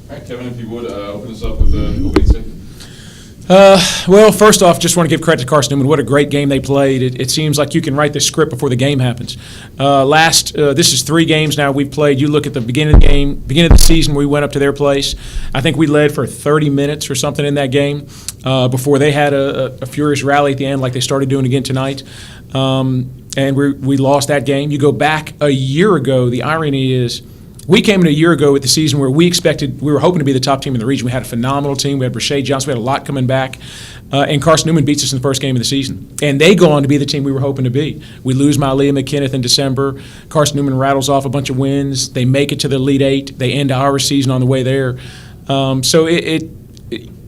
All right, Kevin, if you would, open us up with the opening statement. Well, first off, just want to give credit to Carson-Newman. What a great game they played. It seems like you can write the script before the game happens. This is 3 games now we've played. You look at the beginning of the season, we went up to their place. I think we led for 30 minutes or something in that game before they had a furious rally at the end like they started doing again tonight. And we lost that game. You go back a year ago, the irony is, we came in a year ago with the season where we were hoping to be the top team in the region. We had a phenomenal team. We had Brashay Johnson. We had a lot coming back. And Carson-Newman beats us in the first game of the season. And they go on to be the team we were hoping to be. We lose Malia McKinneth in December. Carson-Newman rattles off a bunch of wins. They make it to the Elite Eight. They end our season on the way there. So like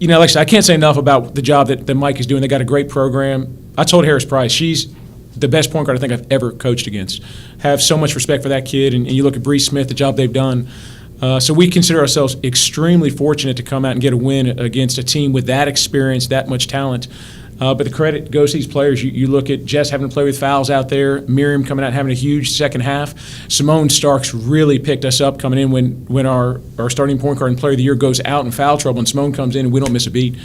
I said, I can't say enough about the job that Mike is doing. They got a great program. I told Harris Price, she's the best point guard I think I've ever coached against. Have so much respect for that kid, and you look at Bree Smith, the job they've done. So we consider ourselves extremely fortunate to come out and get a win against a team with that experience, that much talent. But the credit goes to these players. You look at Jess having to play with fouls out there, Miriam coming out and having a huge second half. Simone Starks really picked us up coming in when our starting point guard and player of the year goes out in foul trouble, and Simone comes in and we don't miss a beat.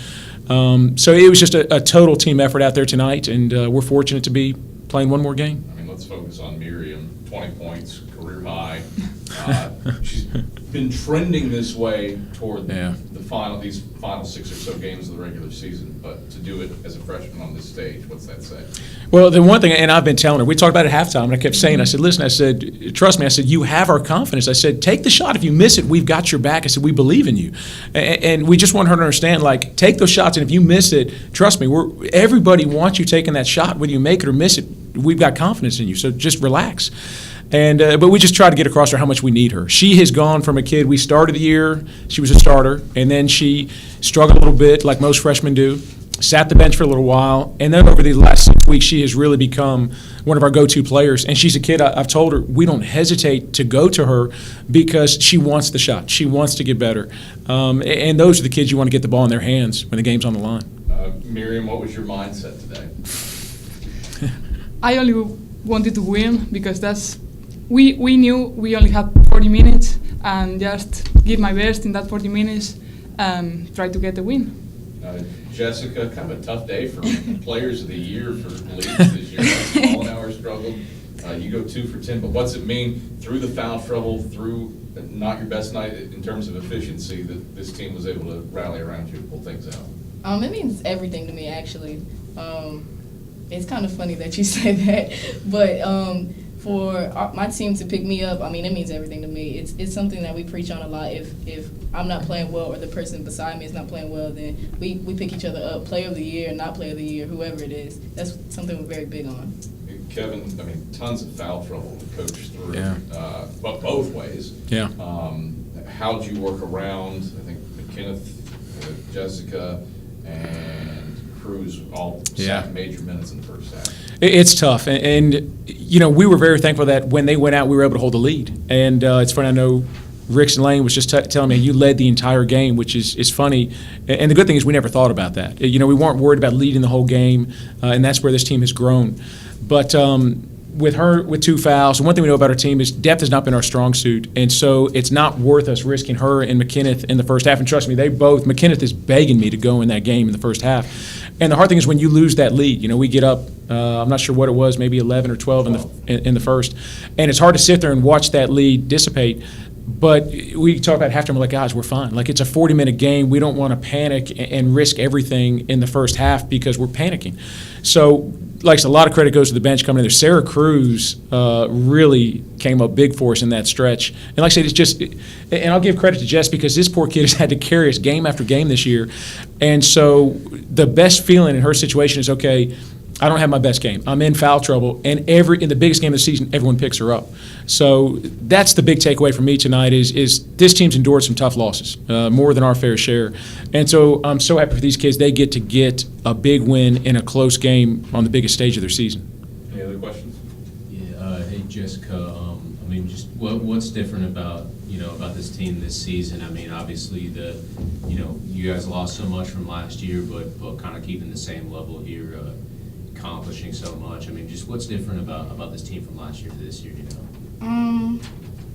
So it was just a total team effort out there tonight, and we're fortunate to be playing one more game. I mean, let's focus on Miriam. 20 points, career high. She's been trending this way toward these final 6 or so games of the regular season, but to do it as a freshman on this stage, what's that say? Well, the one thing, and I've been telling her, we talked about it at halftime, and I kept saying, I said, listen, I said, trust me, I said, you have our confidence. I said, take the shot. If you miss it, we've got your back. I said, we believe in you. And we just want her to understand, like, take those shots, and if you miss it, trust me, everybody wants you taking that shot, whether you make it or miss it. We've got confidence in you, so just relax. And but we just try to get across her how much we need her. She has gone from a kid, we started the year, she was a starter, and then she struggled a little bit, like most freshmen do, sat the bench for a little while, and then over the last 6 weeks, she has really become one of our go-to players. And she's a kid, I've told her, we don't hesitate to go to her because she wants the shot. She wants to get better. And those are the kids you want to get the ball in their hands when the game's on the line. Miriam, what was your mindset today? I only wanted to win because we knew we only had 40 minutes and just give my best in that 40 minutes and try to get the win. Jessica, kind of a tough day for players of the year for Leeds this year. Small hour struggled. You go 2 for 10, but what's it mean through the foul trouble, through not your best night in terms of efficiency, that this team was able to rally around you and pull things out? It means everything to me, actually. It's kind of funny that you say that, but for my team to pick me up, I mean, it means everything to me. It's something that we preach on a lot. If I'm not playing well or the person beside me is not playing well, then we pick each other up. Player of the year, not player of the year, whoever it is. That's something we're very big on. Kevin, I mean, tons of foul trouble to coach through, but both ways. Yeah. How'd you work around, I think, McKinneth, Jessica, and Cruz all sat major minutes in the first half? It's tough, and we were very thankful that when they went out, we were able to hold the lead. And it's funny, I know Rickson Lane was just telling me, you led the entire game, which is funny. And the good thing is we never thought about that. We weren't worried about leading the whole game, and that's where this team has grown. But with her with 2 fouls, and one thing we know about our team is depth has not been our strong suit, and so it's not worth us risking her and McKinneth in the first half. And trust me, McKinneth is begging me to go in that game in the first half. And the hard thing is when you lose that lead, we get up, I'm not sure what it was, maybe 11 or 12 in the first, and it's hard to sit there and watch that lead dissipate. But we talk about halftime, we're like, guys, we're fine. Like, it's a 40-minute game. We don't want to panic and risk everything in the first half because we're panicking. So, like, a lot of credit goes to the bench coming in there. Sarah Cruz really came up big for us in that stretch. And like I said, it's just – and I'll give credit to Jess because this poor kid has had to carry us game after game this year. And so the best feeling in her situation is, okay, I don't have my best game. I'm in foul trouble, and in the biggest game of the season, everyone picks her up. So that's the big takeaway for me tonight is this team's endured some tough losses, more than our fair share. And so I'm so happy for these kids. They get to get a big win in a close game on the biggest stage of their season. Any other questions? Yeah. Hey, Jessica. I mean, just what's different about about this team this season? I mean, obviously you guys lost so much from last year, but kind of keeping the same level here. Accomplishing so much. I mean, just what's different about this team from last year to this year,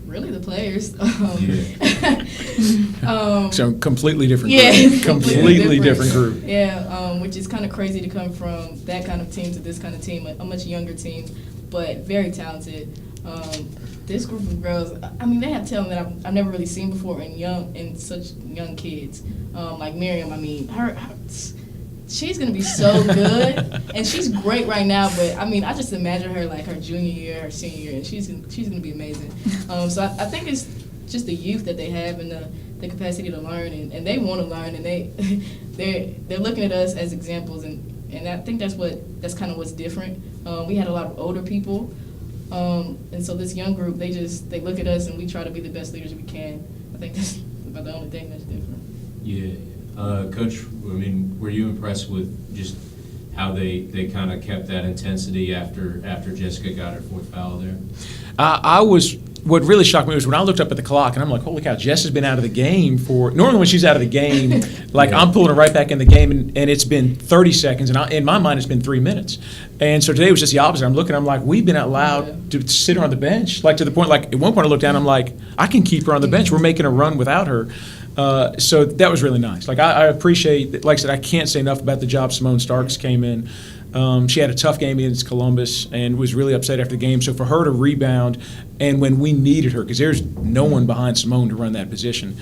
really the players. So completely different Yeah, group. it's Completely different group. Yeah, which is kind of crazy to come from that kind of team to this kind of team, a much younger team, but very talented. This group of girls, I mean, they have talent that I've never really seen before in such young kids. Like Miriam, I mean, she's gonna be so good, and she's great right now. But I mean, I just imagine her like her junior year, her senior year, and she's gonna be amazing. So I think it's just the youth that they have and the capacity to learn, and they want to learn, and they're looking at us as examples, and I think that's kind of what's different. We had a lot of older people, and so this young group, they look at us, and we try to be the best leaders we can. I think that's about the only thing that's different. Yeah. Coach, I mean, were you impressed with just how they kind of kept that intensity after Jessica got her fourth foul there? I was. What really shocked me was when I looked up at the clock and I'm like, holy cow, Jess has been out of the game for. Normally when she's out of the game, like I'm pulling her right back in the game, and it's been 30 seconds, and in my mind it's been 3 minutes. And so today was just the opposite. I'm looking, I'm like, we've been allowed to sit her on the bench, like to the point, like at one point I looked down, I'm like, I can keep her on the bench. We're making a run without her. So that was really nice. Like I appreciate, like I said, I can't say enough about the job Simone Starks came in. She had a tough game against Columbus and was really upset after the game. So for her to rebound, and when we needed her, because there's no one behind Simone to run that position,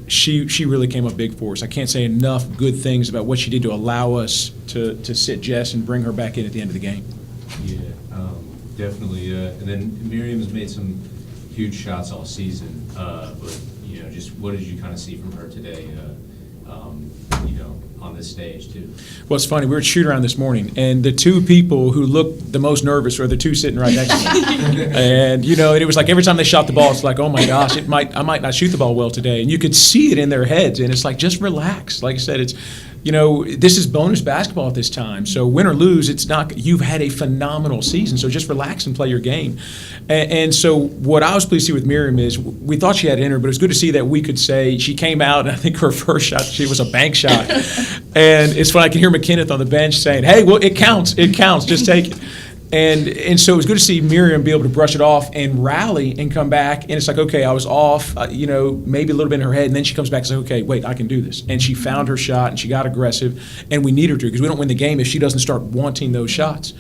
she really came up big for us. I can't say enough good things about what she did to allow us to sit Jess and bring her back in at the end of the game. Yeah, definitely. And then Miriam's made some huge shots all season, but just what did you kind of see from her today? On this stage too. Well, it's funny. We were at shoot around this morning, and the two people who looked the most nervous are the two sitting right next to me. And it was like every time they shot the ball, it's like, oh my gosh, I might not shoot the ball well today. And you could see it in their heads, and it's like, just relax. Like I said, it's this is bonus basketball at this time. So win or lose, it's not. You've had a phenomenal season, so just relax and play your game. And so what I was pleased to see with Miriam is we thought she had it in her, but it was good to see that we could say she came out, and I think her first shot, she was a bank shot. And it's funny, I can hear McKinnon on the bench saying, hey, well, it counts, just take it. And so it was good to see Miriam be able to brush it off and rally and come back. And it's like, okay, I was off, maybe a little bit in her head. And then she comes back and says, okay, wait, I can do this. And she found her shot, and she got aggressive. And we need her to, because we don't win the game if she doesn't start wanting those shots.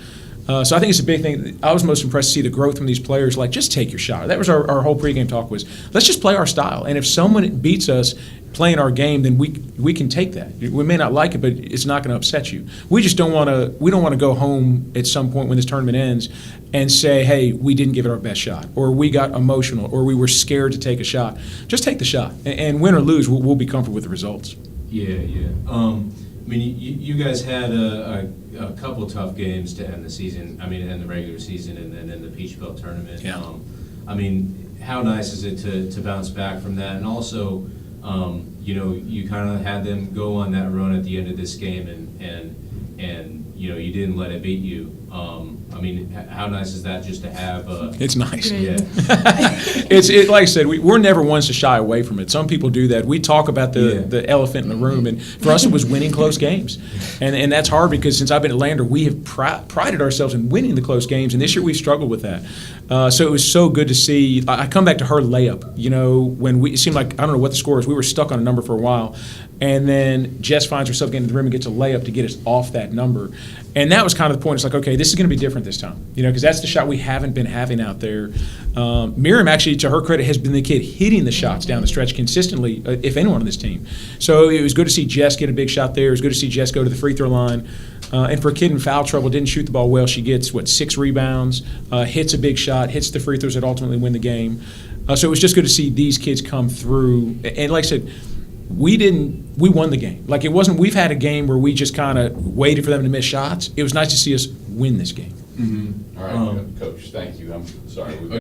So I think it's a big thing. I was most impressed to see the growth from these players. Like, just take your shot. That was our whole pregame talk was, let's just play our style. And if someone beats us playing our game, then we can take that. We may not like it, but it's not going to upset you. We just don't want to. We don't want to go home at some point when this tournament ends and say, hey, we didn't give it our best shot, or we got emotional, or we were scared to take a shot. Just take the shot, and win or lose, we'll be comfortable with the results. Yeah. I mean, you guys had a couple tough games to end the season. I mean, end the regular season, and then in the Peach Belt tournament. Yeah. I mean, how nice is it to bounce back from that? And also, you kind of had them go on that run at the end of this game, and you didn't let it beat you. I mean, how nice is that just to have? It's nice. Yeah. It's like I said, we're never ones to shy away from it. Some people do that. We talk about the elephant in the room, and for us it was winning close games. And that's hard because since I've been at Lander, we have prided ourselves in winning the close games, and this year we've struggled with that. So it was so good to see. I come back to her layup, when it seemed like, I don't know what the score is, we were stuck on a number for a while. And then Jess finds herself getting to the rim and gets a layup to get us off that number. And that was kind of the point. It's like, okay, this is going to be different this time, because that's the shot we haven't been having out there. Miriam, actually, to her credit, has been the kid hitting the shots down the stretch consistently, if anyone on this team. So it was good to see Jess get a big shot there. It was good to see Jess go to the free throw line. And for a kid in foul trouble, didn't shoot the ball well. She gets, 6 rebounds, hits a big shot, hits the free throws that ultimately win the game. So it was just good to see these kids come through. And like I said, we won the game. Like, it wasn't, we've had a game where we just kind of waited for them to miss shots. It was nice to see us win this game. Mm-hmm. All right, Coach, thank you. I'm sorry.